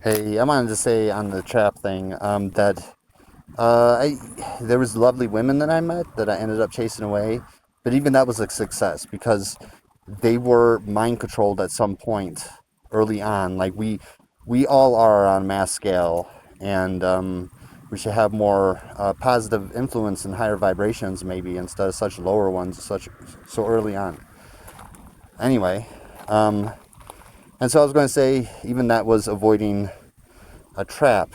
Hey, I wanted to say on the trap thing that there was lovely women that I met that I ended up chasing away, but even that was a success because they were mind controlled at some point early on. Like we all are on a mass scale, and we should have more positive influence and higher vibrations maybe instead of such lower ones such so early on. Anyway, um, and so I was going to say even that was avoiding a trap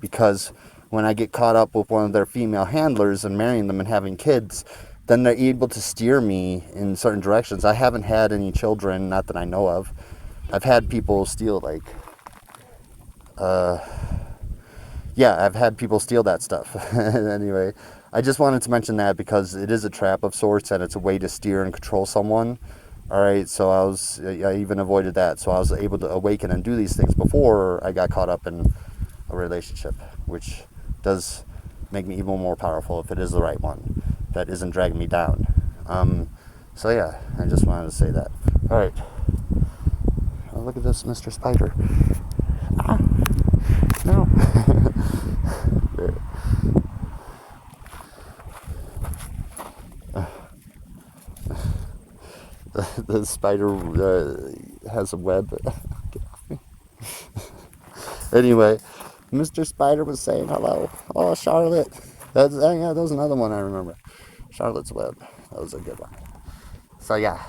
because when I get caught up with one of their female handlers and marrying them and having kids, then they're able to steer me in certain directions. I haven't had any children, not that I know of. I've had people steal uh, I've had people steal that stuff. Anyway, I just wanted to mention that because it is a trap of sorts and it's a way to steer and control someone. All right, so I even avoided that. So I was able to awaken and do these things before I got caught up in a relationship, which does make me even more powerful if it is the right one that isn't dragging me down. So yeah, I just wanted to say that. All right. Oh, look at this, Mr. Spider. Ah, no. The spider has a web. Anyway, Mr. Spider was saying hello. Oh, Charlotte. Yeah, that was another one I remember. Charlotte's Web. That was a good one. So yeah,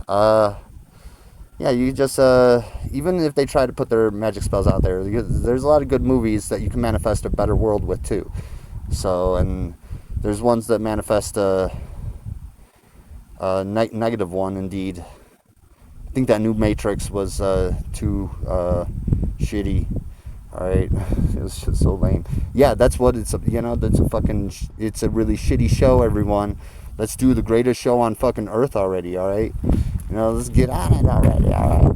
uh, yeah, you just even if they try to put their magic spells out there, there's a lot of good movies that you can manifest a better world with too. So and there's ones that manifest a negative one indeed. I think that new Matrix was too shitty. All right, it was just so lame. Yeah, that's what it's. That's a fucking. It's a really shitty show. Everyone, let's do the greatest show on fucking Earth already. All right, let's get on it already. All right.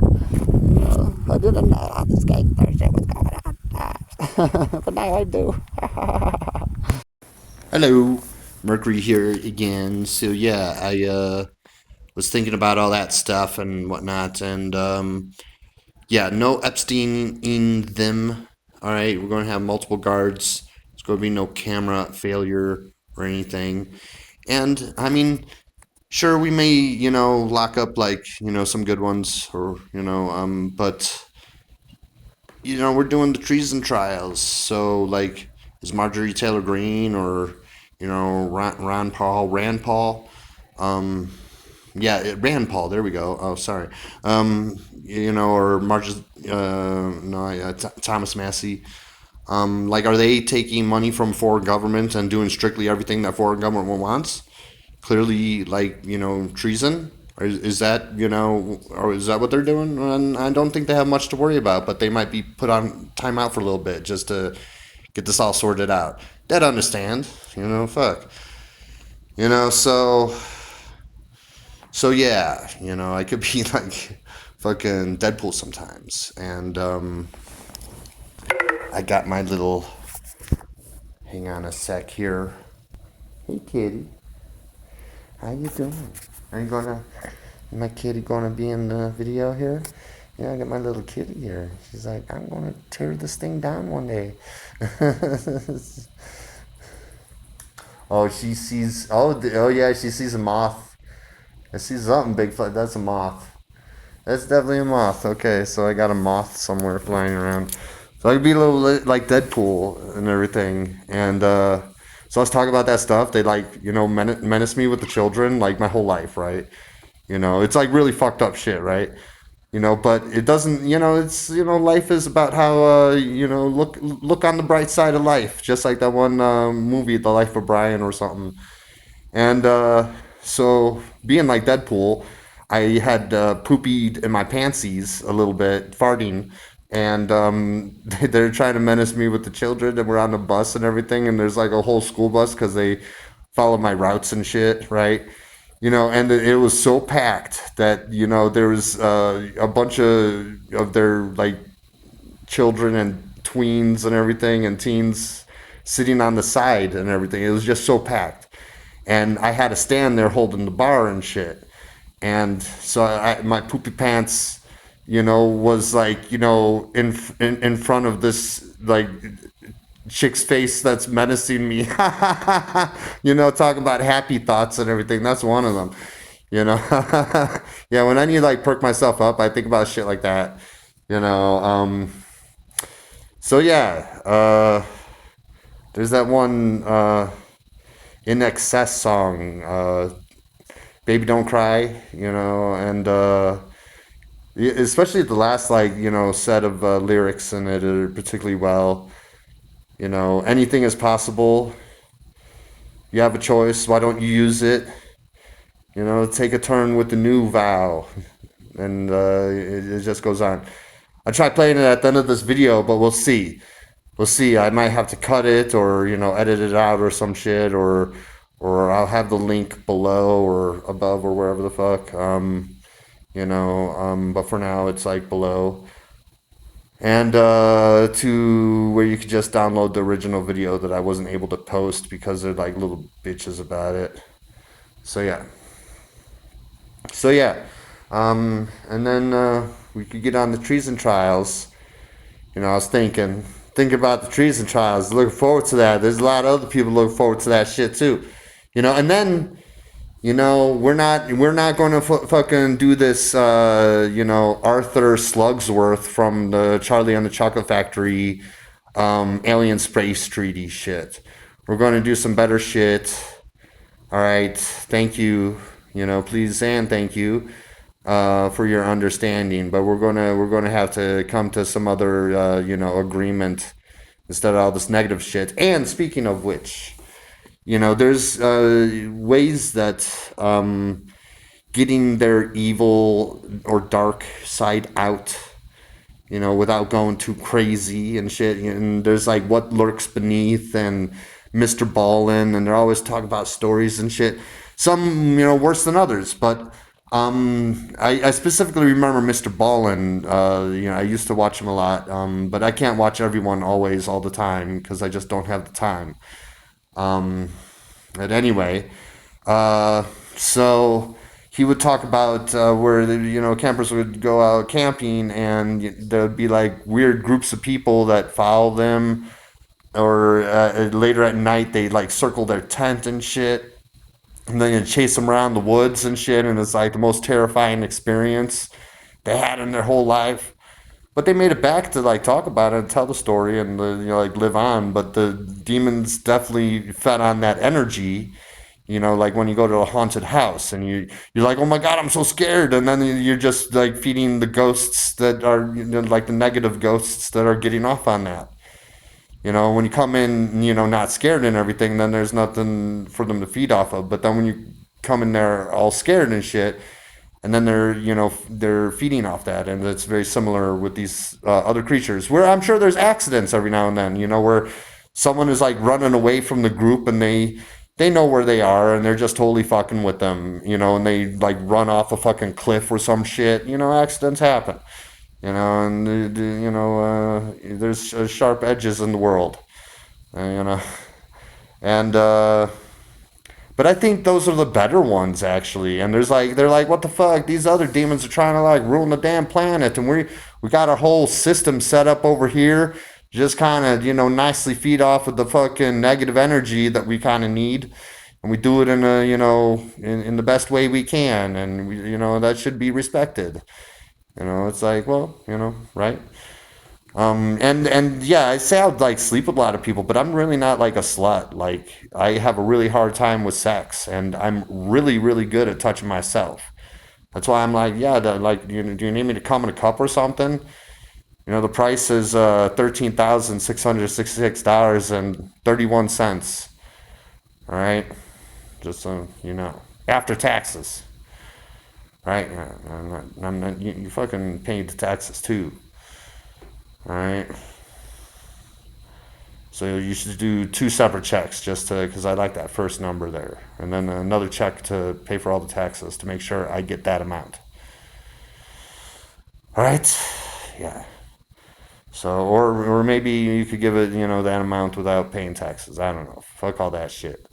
I didn't know all this gangster shit was going on, but now I do. Hello, Mercury here again. So yeah, I was thinking about all that stuff and whatnot, and yeah, no Epstein in them. All right, we're going to have multiple guards. There's going to be no camera failure or anything. And I mean, sure, we may, lock up like, some good ones or, but, we're doing the treason trials. So, like, is Marjorie Taylor Greene or, Rand Paul, yeah, Rand Paul. There we go. Oh, sorry. Or Marcus. No, yeah, Thomas Massey. Like, are they taking money from foreign government and doing strictly everything that foreign government wants? Clearly, like, treason. Or is that or is that what they're doing? And I don't think they have much to worry about, but they might be put on timeout for a little bit just to get this all sorted out. That understand, fuck, so yeah, I could be like fucking Deadpool sometimes. And I got my little. Hang on a sec here. Hey, kitty, how you doing? Are you gonna? My kitty gonna be in the video here? Yeah, I got my little kitty here. She's like, I'm gonna tear this thing down one day. Oh, she sees. Oh yeah, she sees a moth. I see something, Bigfoot. That's a moth. That's definitely a moth. Okay, so I got a moth somewhere flying around. So I could be a little like Deadpool and everything. And so I was talking about that stuff. They like, menace me with the children like my whole life, right? It's like really fucked up shit, right? But it doesn't, it's, life is about how, look on the bright side of life. Just like that one movie, The Life of Brian or something. And so, being like Deadpool, I had poopied in my pantsies a little bit, farting, and they're trying to menace me with the children, and we're on the bus and everything, and there's like a whole school bus because they follow my routes and shit, right? And it was so packed that there was a bunch of their like children and tweens and everything and teens sitting on the side and everything. It was just so packed, and I had to stand there holding the bar and shit. And so my poopy pants, was like, in front of this like chick's face that's menacing me. Talking about happy thoughts and everything. That's one of them. You know, yeah. When I need to like perk myself up, I think about shit like that. You know. So yeah. There's that one In Excess song, "Baby Don't Cry." And especially the last like set of lyrics in it are particularly well. Anything is possible. You have a choice. Why don't you use it? Take a turn with the new vow, and it just goes on. I tried playing it at the end of this video, but we'll see. We'll see. I might have to cut it or edit it out or some shit, or I'll have the link below or above or wherever the fuck. But for now it's like below. And to where you could just download the original video that I wasn't able to post because they're like little bitches about it. So yeah. So yeah. And then we could get on the treason trials. I was thinking about the treason trials, looking forward to that. There's a lot of other people looking forward to that shit too. And then we're not going to fucking do this. Arthur Slugsworth from the Charlie and the Chocolate Factory, Alien Space Treaty shit. We're going to do some better shit. All right, thank you. Please and thank you for your understanding. But we're gonna have to come to some other agreement instead of all this negative shit. And speaking of which. There's ways that getting their evil or dark side out, without going too crazy and shit. And there's like What Lurks Beneath and Mr. Ballin, and they're always talking about stories and shit. Some, worse than others, but I specifically remember Mr. Ballin. I used to watch him a lot, but I can't watch everyone always all the time because I just don't have the time. But anyway, so he would talk about where campers would go out camping, and there'd be like weird groups of people that follow them, or later at night they like circle their tent and shit, and then you chase them around the woods and shit, and it's like the most terrifying experience they had in their whole life. But they made it back to like talk about it and tell the story and like live on. But the demons definitely fed on that energy. Like when you go to a haunted house and you're like, oh my god, I'm so scared, and then you're just like feeding the ghosts that are like the negative ghosts that are getting off on that. When you come in, not scared and everything, then there's nothing for them to feed off of. But then when you come in there all scared and shit, and then they're feeding off that, and it's very similar with these other creatures where I'm sure there's accidents every now and then, where someone is like running away from the group and they know where they are and they're just totally fucking with them, and they like run off a fucking cliff or some shit. Accidents happen, and there's sharp edges in the world, and but I think those are the better ones actually. And they're like, what the fuck? These other demons are trying to like ruin the damn planet, and we got our whole system set up over here, just kind of nicely feed off of the fucking negative energy that we kind of need, and we do it in a in the best way we can, and that should be respected. It's like, well, right. And yeah, I say I'd like sleep with a lot of people, but I'm really not like a slut. Like I have a really hard time with sex, and I'm really, really good at touching myself. That's why I'm like, yeah, like, do you need me to come in a cup or something? The price is $13,666.31. All right, just so after taxes, right? I'm not you fucking paid the taxes too. All right. So you should do two separate checks just to, because I like that first number there. And then another check to pay for all the taxes to make sure I get that amount. All right? Yeah. So, or maybe you could give it, that amount without paying taxes. I don't know. Fuck all that shit.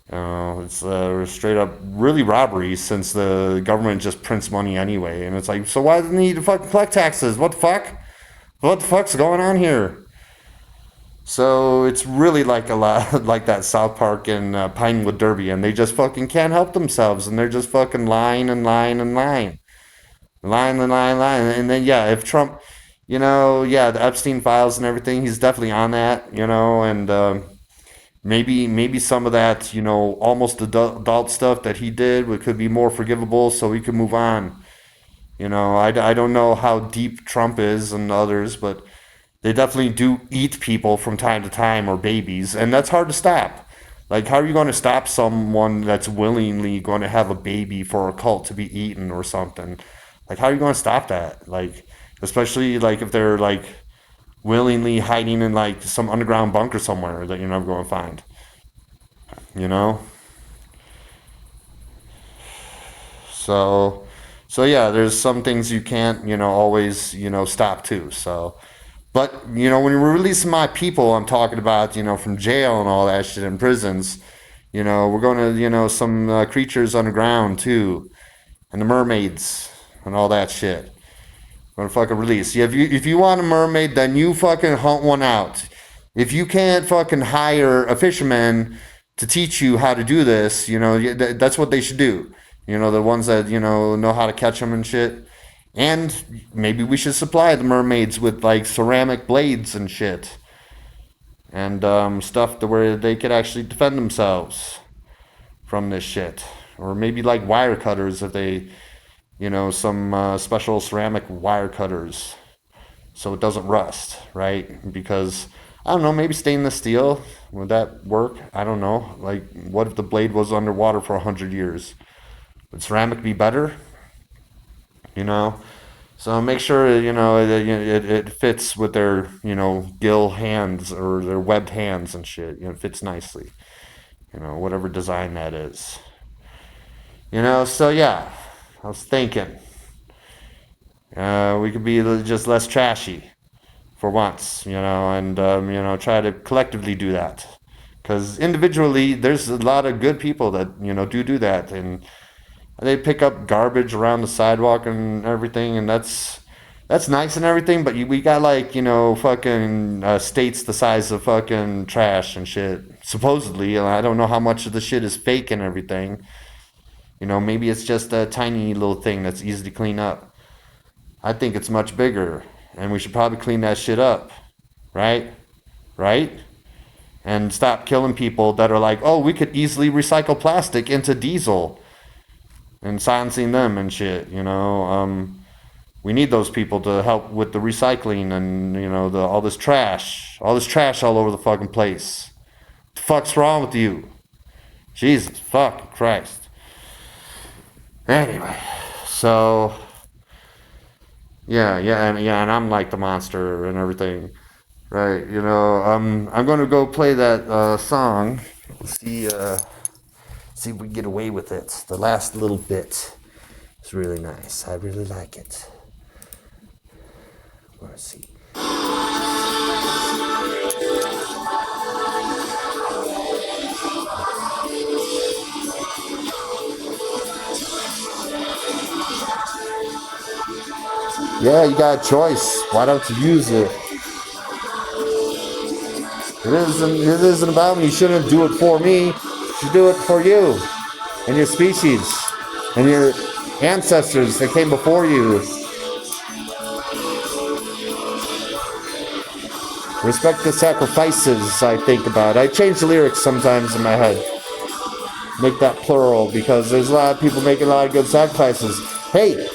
It's straight up really robbery since the government just prints money anyway. And it's like, so why do they need to fucking collect taxes? What the fuck? What the fuck's going on here? So it's really like a lot like that South Park and Pinewood Derby, and they just fucking can't help themselves, and they're just fucking lying and lying and lying, lying and lying, lying, and then yeah, if Trump, yeah, the Epstein files and everything, he's definitely on that, and maybe some of that, almost adult stuff that he did could be more forgivable, so we could move on. I don't know how deep Trump is and others, but they definitely do eat people from time to time or babies, and that's hard to stop. Like, how are you going to stop someone that's willingly going to have a baby for a cult to be eaten or something? Like, how are you going to stop that? Like, especially like if they're like willingly hiding in like some underground bunker somewhere that you're never going to find. You know. So, so yeah, there's some things you can't, always, stop too. So, but when you're releasing my people, I'm talking about, from jail and all that shit in prisons. We're going to, some creatures underground too, and the mermaids and all that shit. Gonna fucking release. Yeah, if you want a mermaid, then you fucking hunt one out. If you can't fucking hire a fisherman to teach you how to do this, that's what they should do. The ones that know how to catch them and shit. And maybe we should supply the mermaids with like ceramic blades and shit, and stuff to where they could actually defend themselves from this shit. Or maybe like wire cutters if they, some special ceramic wire cutters so it doesn't rust, right? Because I don't know, maybe stainless steel, would that work? I don't know. Like, what if the blade was underwater for 100 years? Would ceramic be better? You know, so make sure it fits with their gill hands or their webbed hands and shit. It fits nicely. Whatever design that is. So yeah, I was thinking we could be just less trashy for once, and try to collectively do that. Because individually, there's a lot of good people that do that, and they pick up garbage around the sidewalk and everything, and that's nice and everything. But we got like fucking states the size of fucking trash and shit. Supposedly, and I don't know how much of the shit is fake and everything. Maybe it's just a tiny little thing that's easy to clean up. I think it's much bigger, and we should probably clean that shit up, right? Right? And stop killing people that are like, oh, we could easily recycle plastic into diesel, and silencing them and shit. We need those people to help with the recycling and all this trash, all over the fucking place. What the fuck's wrong with you? Jesus fucking Christ. Anyway, so and I'm like the monster and everything, right? I'm gonna go play that song. See, see if we can get away with it. The last little bit is really nice. I really like it. Let's see. Yeah, you got a choice. Why don't you use it? It isn't about me. You shouldn't do it for me. You should do it for you and your species and your ancestors that came before you. Respect the sacrifices, I think about. I change the lyrics sometimes in my head. Make that plural because there's a lot of people making a lot of good sacrifices. Hey,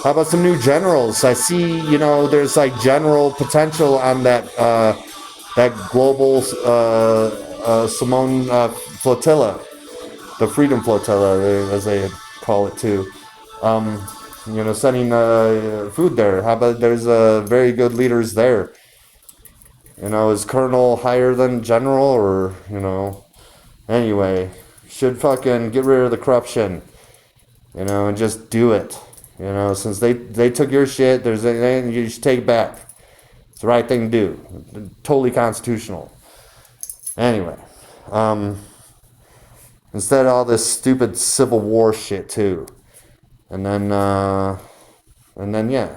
how about some new generals? I see, there's like general potential on that global Simone flotilla, the Freedom Flotilla, as they call it too. Sending food there. How about there's very good leaders there? Is Colonel higher than General or, anyway, should fucking get rid of the corruption, and just do it. Since they took your shit, you should take it back. It's the right thing to do. Totally constitutional. Anyway, Instead of all this stupid Civil War shit too. And then yeah,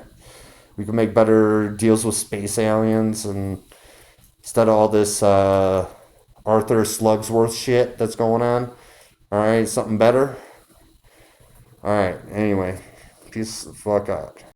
we can make better deals with space aliens, and instead of all this Arthur Slugsworth shit that's going on. All right, something better. All right. Anyway, peace the fuck out.